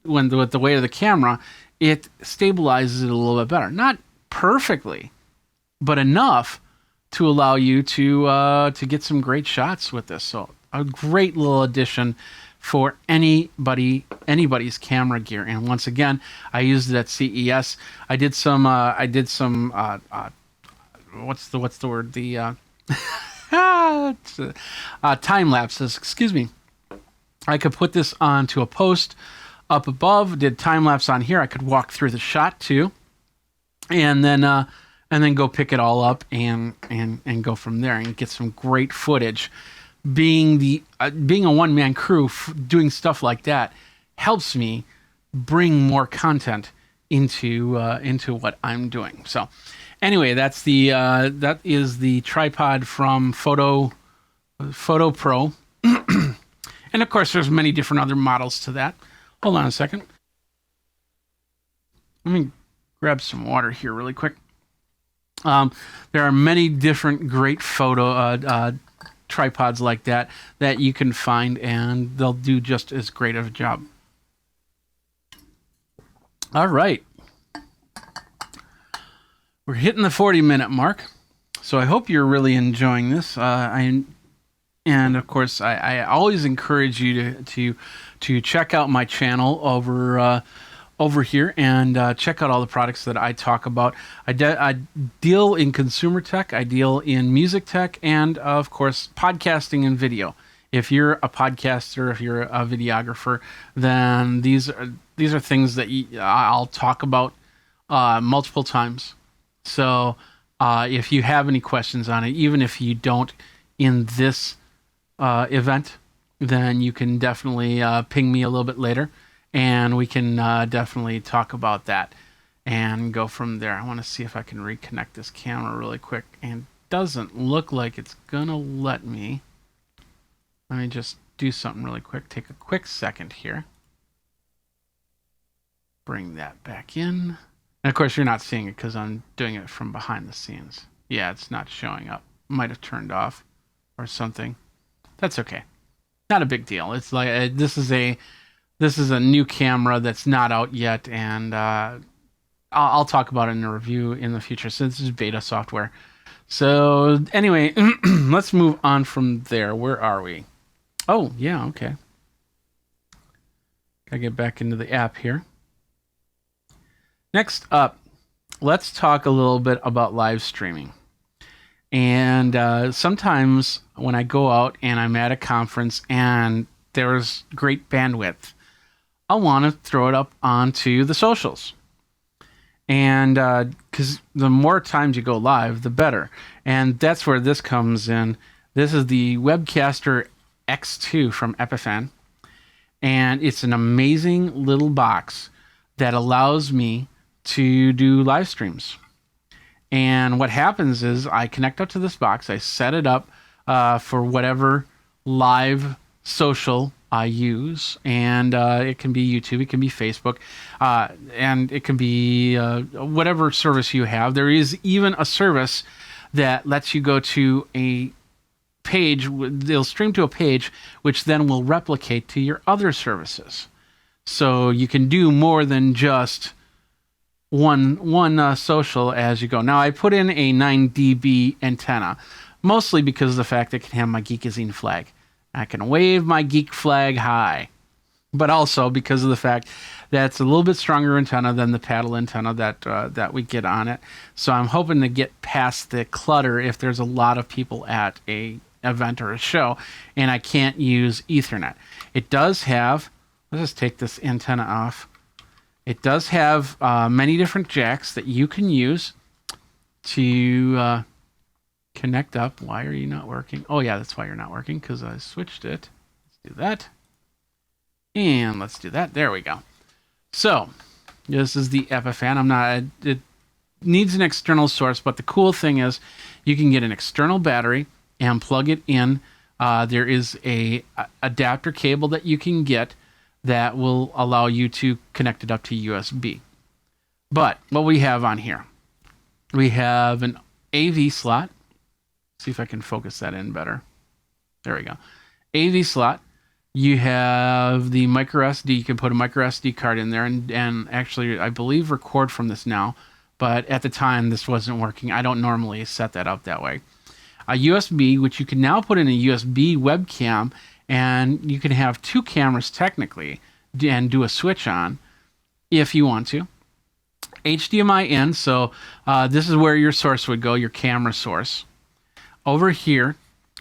with the weight of the camera, it stabilizes it a little bit better. Not perfectly, but enough to allow you to get some great shots with this. So a great little addition for anybody's camera gear. And once again, I used it at CES. I did some what's the word? The time lapses, excuse me. I could put this onto a post up above, did time lapse on here. I could walk through the shot too, and then go pick it all up and go from there and get some great footage. Being a one-man crew, doing stuff like that helps me bring more content into what I'm doing. So anyway, that is the tripod from Photo Pro. And of course there's many different other models to that. Hold on a second. Let me grab some water here really quick. There are many different great photo tripods like that you can find, and they'll do just as great of a job. All right. We're hitting the 40-minute mark, so I hope you're really enjoying this. And of course, I always encourage you to check out my channel over here and check out all the products that I talk about. I deal in consumer tech, I deal in music tech, and of course, podcasting and video. If you're a podcaster, if you're a videographer, then these are things that I'll talk about multiple times. So if you have any questions on it, even if you don't in this event, then you can definitely ping me a little bit later, and we can definitely talk about that and go from there. I want to see if I can reconnect this camera really quick, and it doesn't look like it's gonna let me. Let me just do something really quick. Take a quick second here. Bring that back in. And of course, you're not seeing it because I'm doing it from behind the scenes. Yeah, it's not showing up. Might have turned off or something. That's okay. Not a big deal. It's like this is a new camera that's not out yet, and I'll talk about it in a review in the future. So this is beta software. So anyway, let's move on from there. Where are we? Oh, yeah, okay. Gotta get back into the app here. Next up, let's talk a little bit about live streaming. And sometimes when I go out and I'm at a conference and there's great bandwidth, I want to throw it up onto the socials. And because the more times you go live, the better. And that's where this comes in. This is the Webcaster X2 from Epiphan. And it's an amazing little box that allows me to do live streams. And what happens is I connect up to this box. I set it up for whatever live social I use. And it can be YouTube, it can be Facebook, and it can be whatever service you have. There is even a service that lets you go to a page. They'll stream to a page, which then will replicate to your other services. So you can do more than just one social as you go. Now, I put in a 9 dB antenna, mostly because of the fact that it can have my Geekazine flag. I can wave my Geek flag high, but also because of the fact that it's a little bit stronger antenna than the paddle antenna that we get on it. So I'm hoping to get past the clutter if there's a lot of people at a event or a show and I can't use Ethernet. It does have, let's just take this antenna off. It does have many different jacks that you can use to connect up. Why are you not working? Oh yeah, that's why you're not working, because I switched it. Let's do that. And let's do that. There we go. So this is the Epiphan. It needs an external source, but the cool thing is you can get an external battery and plug it in. There is a adapter cable that you can get that will allow you to connect it up to USB. But what we have on here, we have an AV slot. See if I can focus that in better. There we go. AV slot. You have the micro SD. You can put a micro SD card in there and actually, I believe, record from this now. But at the time, this wasn't working. I don't normally set that up that way. A USB, which you can now put in a USB webcam, and you can have two cameras technically and do a switch on if you want to. HDMI in, so this is where your source would go, your camera source. Over here,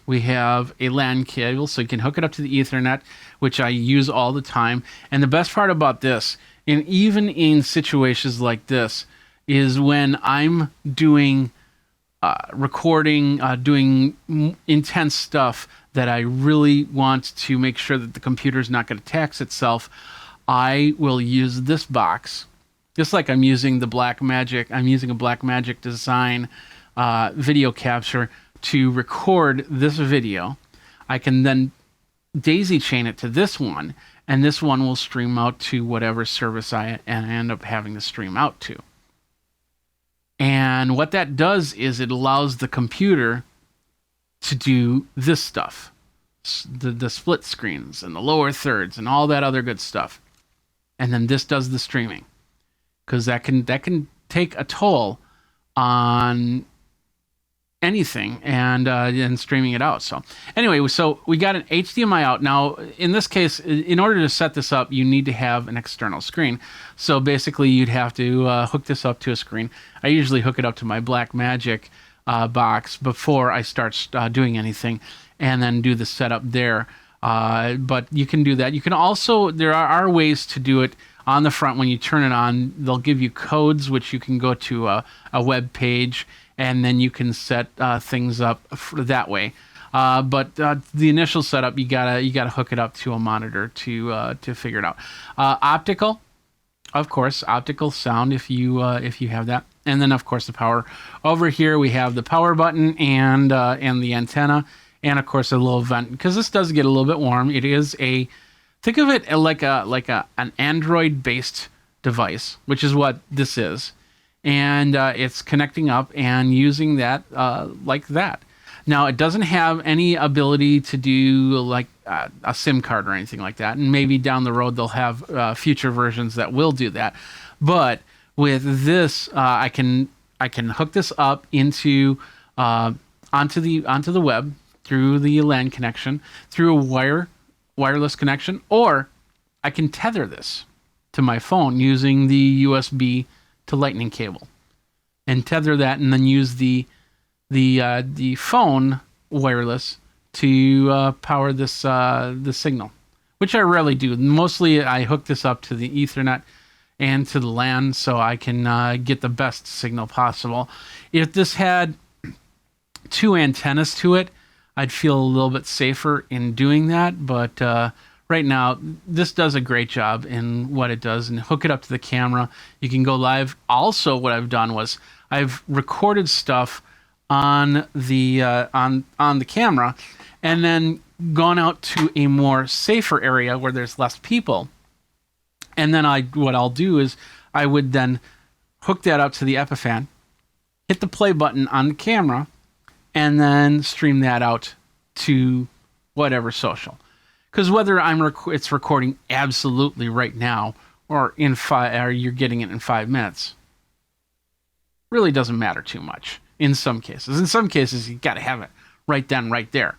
we have a LAN cable, so you can hook it up to the Ethernet, which I use all the time. And the best part about this, and even in situations like this, is when I'm doing recording, doing intense stuff that I really want to make sure that the computer's not going to tax itself, I will use this box. Just like I'm using the Blackmagic, I'm using a Blackmagic Design video capture to record this video. I can then daisy chain it to this one, and this one will stream out to whatever service I end up having to stream out to. And what that does is it allows the computer to do this stuff, the split screens and the lower thirds and all that other good stuff. And then this does the streaming, because that can take a toll on anything and streaming it out. So anyway, so we got an HDMI out. Now, in this case, in order to set this up, you need to have an external screen. So basically, you'd have to hook this up to a screen. I usually hook it up to my Blackmagic box before I start doing anything, and then do the setup there. But you can do that. You can also, there are ways to do it on the front. When you turn it on, they'll give you codes, which you can go to a web page, and then you can set things up that way. But the initial setup, you gotta hook it up to a monitor to figure it out. Optical, of course, optical sound if you have that, and then of course the power. Over here we have the power button and the antenna, and of course a little vent, because this does get a little bit warm. It is think of it like an Android based device, which is what this is. And it's connecting up and using that like that. Now, it doesn't have any ability to do like a SIM card or anything like that. And maybe down the road they'll have future versions that will do that. But with this, I can hook this up into onto the web through the LAN connection, through a wireless connection, or I can tether this to my phone using the USB to lightning cable, and tether that, and then use the phone wireless to power this signal, which I rarely do. Mostly I hook this up to the Ethernet and to the LAN so I can get the best signal possible. If this had two antennas to it, I'd feel a little bit safer in doing that, but right now, this does a great job in what it does, and hook it up to the camera. You can go live. Also, what I've done was I've recorded stuff on the camera, and then gone out to a more safer area where there's less people. And then what I'll do is I would then hook that up to the Epiphan, hit the play button on the camera, and then stream that out to whatever social. Because whether it's recording absolutely right now or or you're getting it in 5 minutes, really doesn't matter too much in some cases. In some cases, you got to have it right then, right there.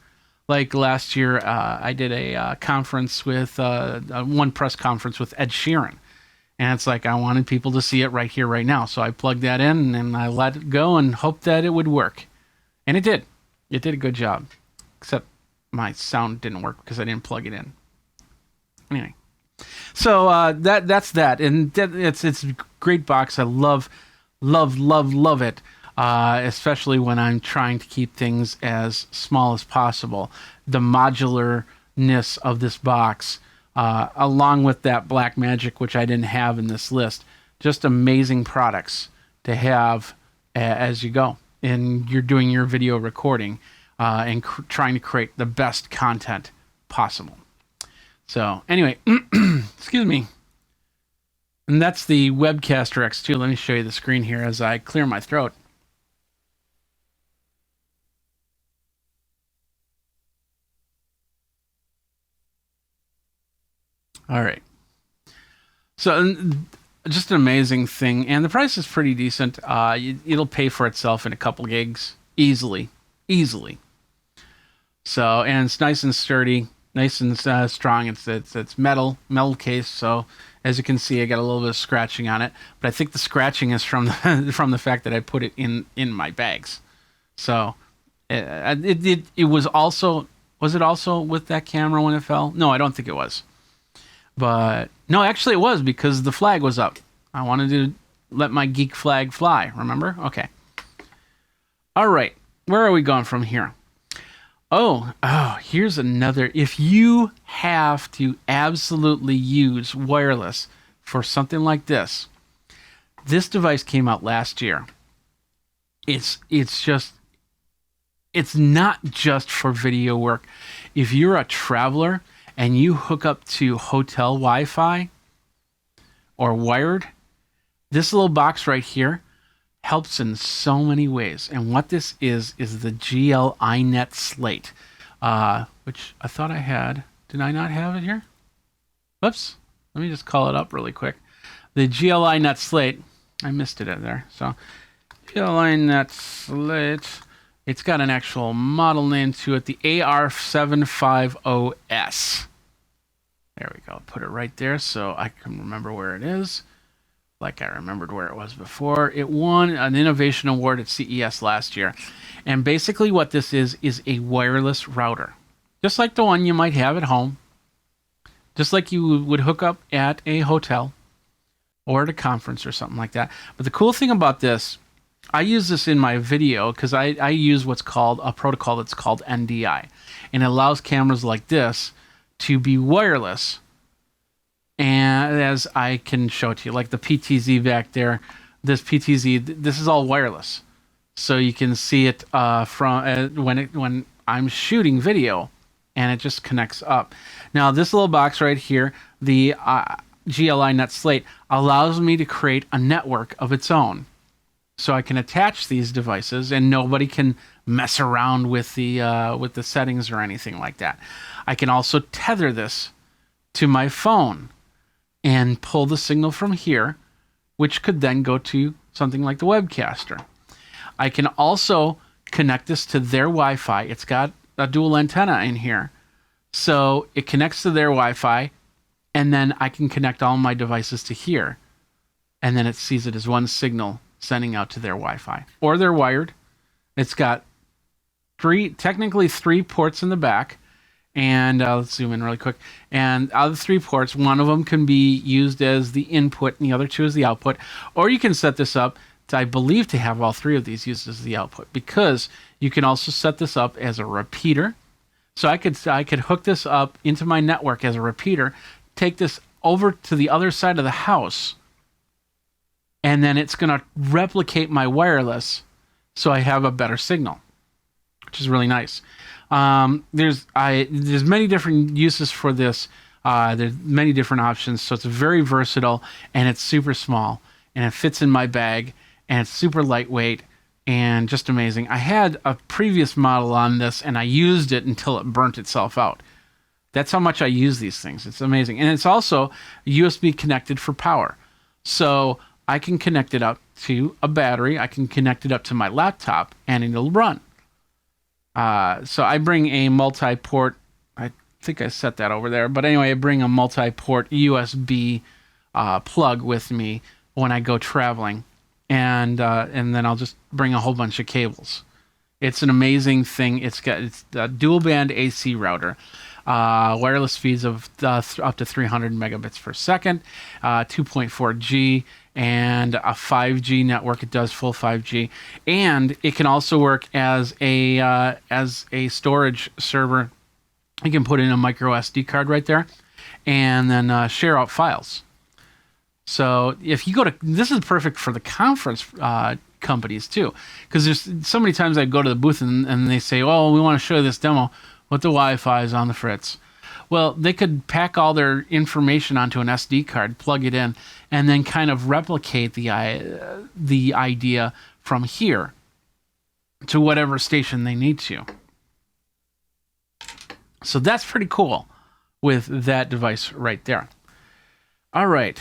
Like last year, I did a conference with one press conference with Ed Sheeran. And it's like I wanted people to see it right here, right now. So I plugged that in and I let it go and hoped that it would work. And it did. It did a good job. Except my sound didn't work because I didn't plug it in. Anyway, so that's that, and it's a great box. I love it, especially when I'm trying to keep things as small as possible. The modularness of this box, along with that Blackmagic, which I didn't have in this list, just amazing products to have as you go and you're doing your video recording. And trying to create the best content possible. So anyway, excuse me. And that's the Webcaster X2. Let me show you the screen here as I clear my throat. All right. So just an amazing thing. And the price is pretty decent. It'll pay for itself in a couple gigs easily. So, and it's nice and sturdy, nice and strong. It's metal case. So as you can see, I got a little bit of scratching on it, but I think the scratching is from the fact that I put it in my bags. So it was also with that camera when it fell? No, I don't think it was. But no, actually it was, because the flag was up. I wanted to let my geek flag fly. Remember? Okay. All right. Where are we going from here? Oh, here's another. If you have to absolutely use wireless for something like this device came out last year. It's not just for video work. If you're a traveler and you hook up to hotel Wi-Fi or wired, this little box right here helps in so many ways. And what this is the GL iNet Slate, which I thought I had. Did I not have it here? Whoops. Let me just call it up really quick. The GL iNet Slate. I missed it in there. So GL iNet Slate. It's got an actual model name to it, the AR750S. There we go. Put it right there so I can remember where it is, like I remembered where it was before. It won an innovation award at CES last year. And basically what this is a wireless router. Just like the one you might have at home. Just like you would hook up at a hotel or at a conference or something like that. But the cool thing about this, I use this in my video because I use what's called a protocol that's called NDI. And it allows cameras like this to be wireless. And as I can show it to you, like the PTZ back there, this PTZ, this is all wireless. So you can see it from when I'm shooting video, and it just connects up. Now this little box right here, the GLI Net Slate, allows me to create a network of its own. So I can attach these devices, and nobody can mess around with the settings or anything like that. I can also tether this to my phone and pull the signal from here, which could then go to something like the webcaster. I can also connect this to their Wi-Fi. It's got a dual antenna in here. So it connects to their Wi-Fi, and then I can connect all my devices to here. And then it sees it as one signal sending out to their Wi-Fi. Or they're wired. It's got technically three ports in the back. And let's zoom in really quick. And out of the three ports, one of them can be used as the input, and the other two as the output. Or you can set this up to, I believe, to have all three of these used as the output, because you can also set this up as a repeater. So I could hook this up into my network as a repeater, take this over to the other side of the house, and then it's going to replicate my wireless so I have a better signal, which is really nice. There's many different uses for this. There's many different options, so it's very versatile, and it's super small, and it fits in my bag, and it's super lightweight, and just amazing. I had a previous model on this, and I used it until it burnt itself out. That's how much I use these things. It's amazing. And it's also USB connected for power. So I can connect it up to a battery. I can connect it up to my laptop, and it'll run. So I bring a multi-port. I think I set that over there. But anyway, I bring a multi-port USB plug with me when I go traveling. And then I'll just bring a whole bunch of cables. It's an amazing thing. It's a dual band AC router. Wireless speeds of up to 300 megabits per second, 2.4G, and a 5G network. It does full 5G, and it can also work as a storage server. You can put in a micro SD card right there, and then share out files. So if you go to, this is perfect for the conference companies too, because there's so many times I go to the booth and they say, "Oh, we want to show you this demo, but the Wi-Fi is on the fritz." Well, they could pack all their information onto an SD card, plug it in, and then kind of replicate the idea from here to whatever station they need to. So that's pretty cool with that device right there. All right.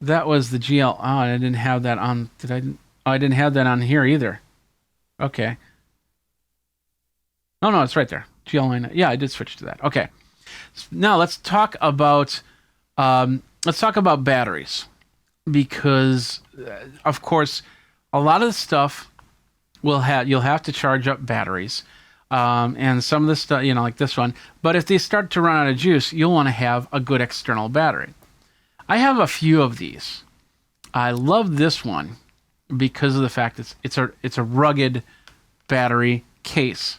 That was the GL. Oh, I didn't have that on. Did I? Oh, I didn't have that on here either. Okay. No, it's right there. GL line. Yeah, I did switch to that. Okay. Now let's talk about batteries, because of course a lot of the stuff you'll have to charge up batteries, and some of the stuff, like this one. But if they start to run out of juice, you'll want to have a good external battery. I have a few of these. I love this one because of the fact it's a rugged battery case.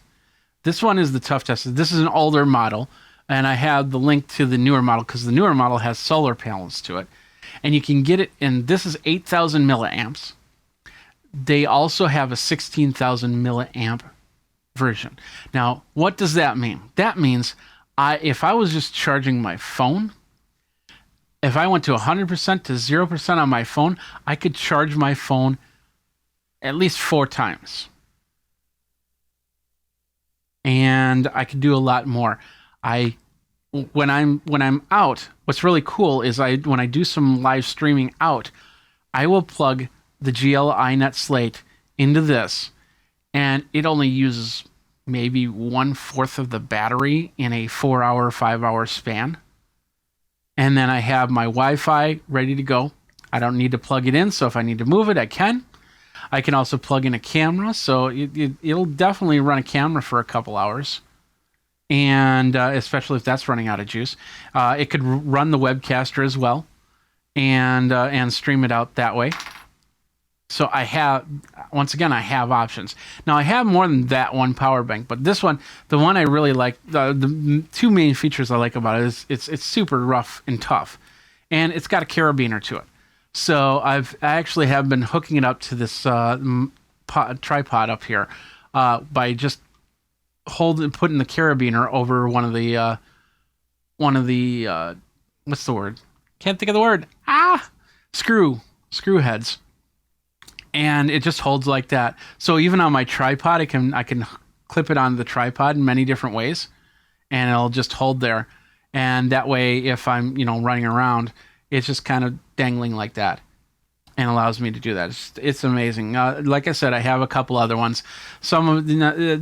This one is the tough test. This is an older model, and I have the link to the newer model because the newer model has solar panels to it, and you can get it. And this is 8,000 milliamps. They also have a 16,000 milliamp version. Now, what does that mean? That means if I was just charging my phone. If I went to 100% to 0% on my phone, I could charge my phone at least 4 times. And I could do a lot more. When I'm out, what's really cool is when I do some live streaming out, I will plug the GL iNet slate into this, and it only uses maybe 1/4 of the battery in a 4-hour, 5-hour span. And then I have my Wi-Fi ready to go. I don't need to plug it in, so if I need to move it, I can. I can also plug in a camera, so it'll definitely run a camera for a couple hours. And especially if that's running out of juice. It could run the webcaster as well and stream it out that way. So I have options. Now I have more than that one power bank, but this one, the one I really like, the 2 main features I like about it is it's super rough and tough, and it's got a carabiner to it. So I actually have been hooking it up to this tripod up here by just putting the carabiner over one of the what's the word? Can't think of the word. Screw heads. And it just holds like that. So even on my tripod, I can clip it on the tripod in many different ways, and it'll just hold there. And that way, if I'm running around, it's just kind of dangling like that, and allows me to do that. It's amazing. Like I said, I have a couple other ones. Some of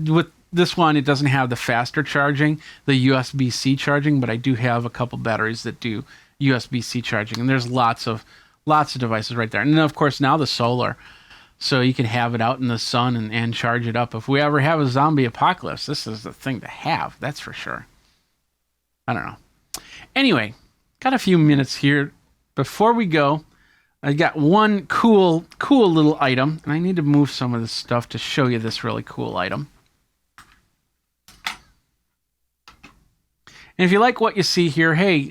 with this one, it doesn't have the faster charging, the USB-C charging, but I do have a couple batteries that do USB-C charging, and there's lots of devices right there. And then of course now the solar. So you can have it out in the sun and charge it up. If we ever have a zombie apocalypse, this is the thing to have. That's for sure. I don't know. Anyway, got a few minutes here. Before we go, I got one cool little item. And I need to move some of this stuff to show you this really cool item. And if you like what you see here, hey,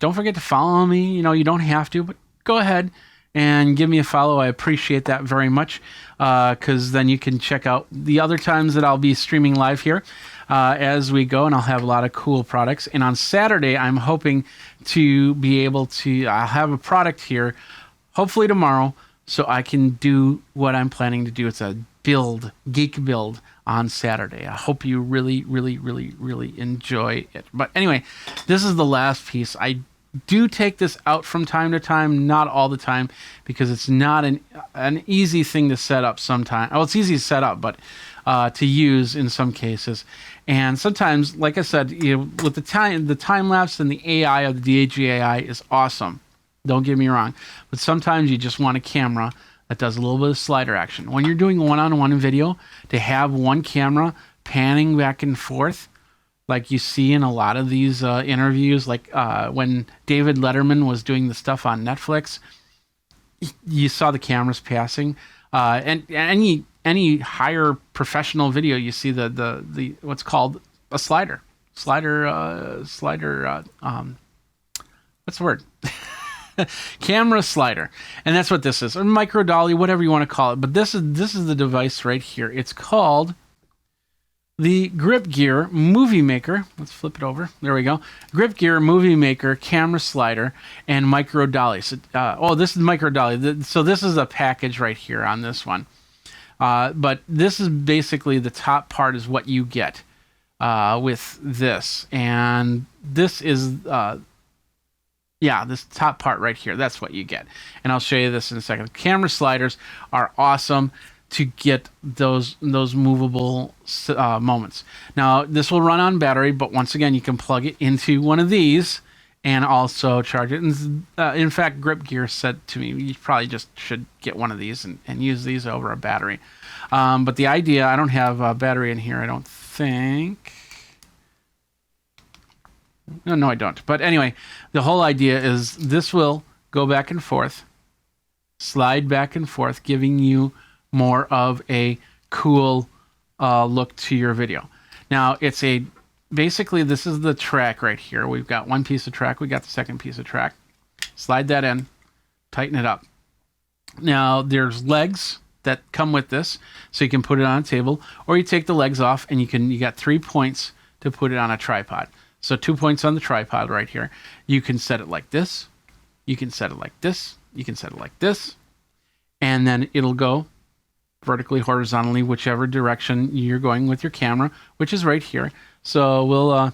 don't forget to follow me. You don't have to, but go ahead and give me a follow. I appreciate that very much, because then you can check out the other times that I'll be streaming live here as we go, and I'll have a lot of cool products. And on Saturday, I'm hoping to be able to I'll have a product here, hopefully tomorrow, so I can do what I'm planning to do. It's a geek build on Saturday. I hope you really, really, really, really enjoy it. But anyway, this is the last piece. I do take this out from time to time, not all the time, because it's not an easy thing to set up sometimes. Well, it's easy to set up, but to use in some cases. And sometimes, like I said, with the time lapse and the AI of the DAG AI is awesome. Don't get me wrong. But sometimes you just want a camera that does a little bit of slider action. When you're doing one-on-one video, to have one camera panning back and forth, like you see in a lot of these interviews, like when David Letterman was doing the stuff on Netflix, you saw the cameras passing. And any higher professional video, you see the what's called a slider. What's the word? Camera slider. And that's what this is. Or micro dolly, whatever you want to call it. But this is the device right here. It's called the Grip Gear Movie Maker. Let's flip it over. There we go. Grip Gear Movie Maker camera slider and micro dolly. So, this is micro dolly. So this is a package right here on this one. But this is basically the top part is what you get with this. And this is this top part right here. That's what you get. And I'll show you this in a second. Camera sliders are awesome to get those movable moments. Now, this will run on battery, but once again, you can plug it into one of these and also charge it. And in fact, Grip Gear said to me, you probably just should get one of these and use these over a battery. But the idea, I don't have a battery in here, I don't think. No, I don't. But anyway, the whole idea is this will go back and forth, slide back and forth, giving you more of a cool look to your video. Now, basically this is the track right here. We've got one piece of track. We got the second piece of track. Slide that in, tighten it up. Now, there's legs that come with this, so you can put it on a table, or you take the legs off and you got 3 points to put it on a tripod. So 2 points on the tripod right here. You can set it like this. You can set it like this. You can set it like this. And then it'll go vertically, horizontally, whichever direction you're going with your camera, which is right here. So we'll,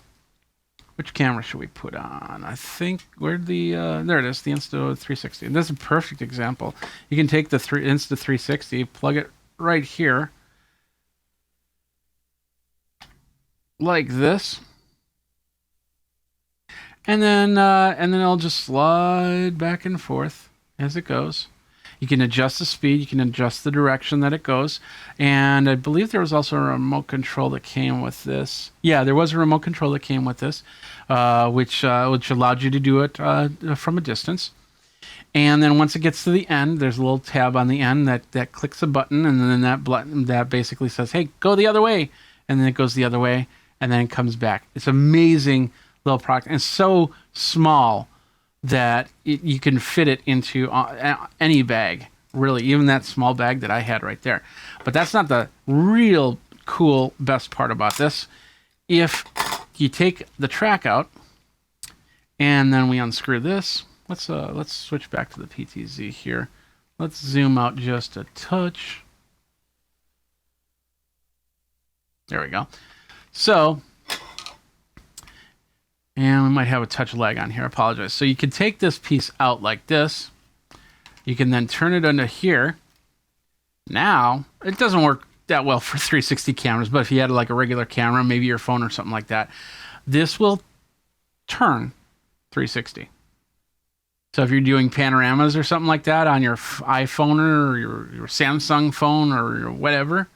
which camera should we put on? I think, where'd the, there it is, the Insta360. And this is a perfect example. You can take the Insta360, plug it right here, like this. And then I'll just slide back and forth as it goes. You can adjust the speed. You can adjust the direction that it goes. And I believe there was also a remote control that came with this. Yeah, there was a remote control that came with this, which allowed you to do it from a distance. And then once it gets to the end, there's a little tab on the end that clicks a button, and then that button that basically says, hey, go the other way. And then it goes the other way, and then it comes back. It's amazing little product, and it's so small that you can fit it into any bag, really, even that small bag that I had right there. But that's not the real cool best part about this. If you take the track out and then we unscrew this, let's switch back to the PTZ here. Let's zoom out just a touch. There we go. So, and we might have a touch lag on here. I apologize. So you can take this piece out like this. You can then turn it under here. Now, it doesn't work that well for 360 cameras, but if you had like a regular camera, maybe your phone or something like that, this will turn 360. So if you're doing panoramas or something like that on your iPhone or your Samsung phone or your whatever,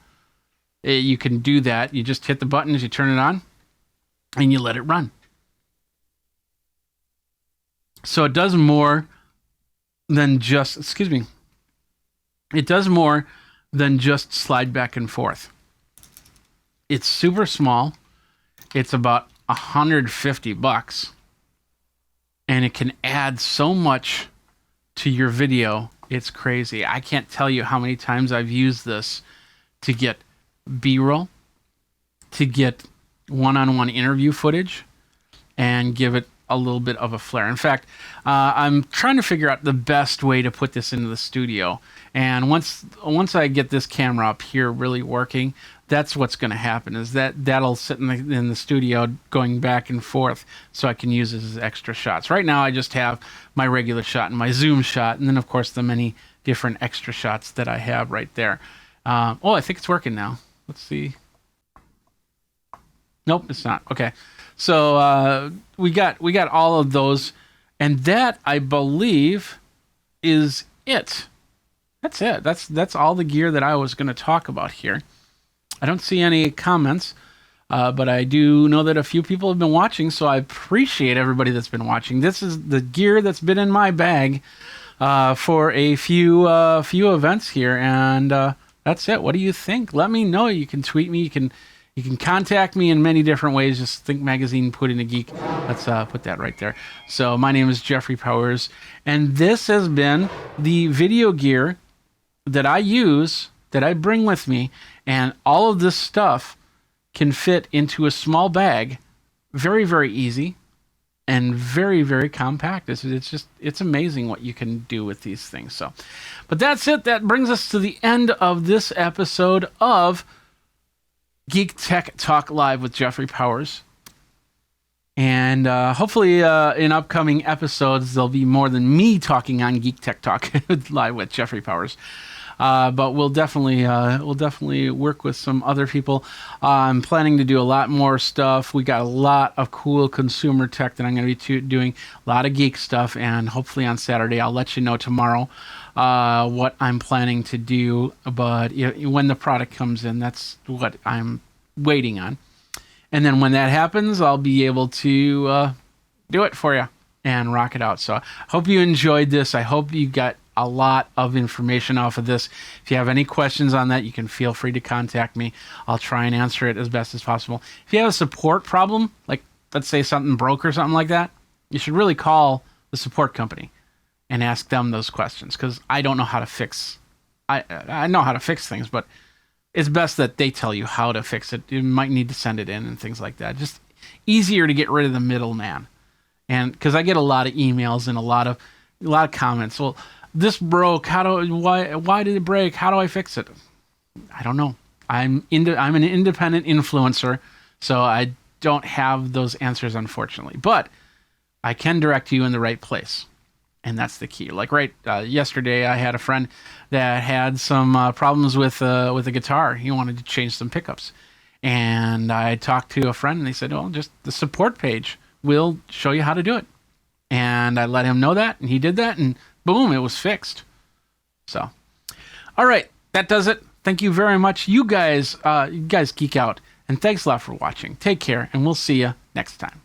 you can do that. You just hit the button as you turn it on and you let it run. So it does more than just, it does more than just slide back and forth. It's super small. It's about $150, and it can add so much to your video. It's crazy. I can't tell you how many times I've used this to get B-roll, to get one-on-one interview footage, and give it a little bit of a flair. In fact, I'm trying to figure out the best way to put this into the studio. And once I get this camera up here really working, that's what's going to happen, is that'll sit in the studio going back and forth so I can use it as extra shots. Right now I just have my regular shot and my zoom shot, and then of course the many different extra shots that I have right there. Oh, I think it's working now. Let's see. Nope, it's not. Okay. So we got all of those, and that, I believe, is it. That's it. That's all the gear that I was going to talk about here. I don't see any comments, but I do know that a few people have been watching, so I appreciate everybody that's been watching. This is the gear that's been in my bag for a few events here, and that's it. What do you think? Let me know. You can tweet me. You can contact me in many different ways. Just think magazine, put in a geek. Let's put that right there. So my name is Jeffrey Powers, and this has been the video gear that I use, that I bring with me, and all of this stuff can fit into a small bag, very, very easy, and very, very compact. It's amazing what you can do with these things. So, but that's it. That brings us to the end of this episode of Geek Tech Talk Live with Jeffrey Powers. And hopefully in upcoming episodes, there'll be more than me talking on Geek Tech Talk Live with Jeffrey Powers. But we'll definitely work with some other people. I'm planning to do a lot more stuff. We got a lot of cool consumer tech that I'm going to be doing, a lot of geek stuff, and hopefully on Saturday I'll let you know tomorrow what I'm planning to do. But when the product comes in, that's what I'm waiting on. And then when that happens, I'll be able to do it for you and rock it out. So I hope you enjoyed this. I hope you got a lot of information off of this. If you have any questions on that, you can feel free to contact me. I'll try and answer it as best as possible. If you have a support problem, like let's say something broke or something like that, you should really call the support company and ask them those questions, because I don't know how to fix. I know how to fix things, but it's best that they tell you how to fix it. You might need to send it in and things like that. Just easier to get rid of the middleman. And because I get a lot of emails and a lot of comments. Well, this broke. Why did it break? How do I fix it? I don't know. I'm an independent influencer, so I don't have those answers, unfortunately. But I can direct you in the right place, and that's the key. Like yesterday, I had a friend that had some problems with a guitar. He wanted to change some pickups, and I talked to a friend, and they said, "Well, just the support page will show you how to do it." And I let him know that, and he did that, and boom, it was fixed. So, all right, that does it. Thank you very much. You guys geek out. And thanks a lot for watching. Take care, and we'll see you next time.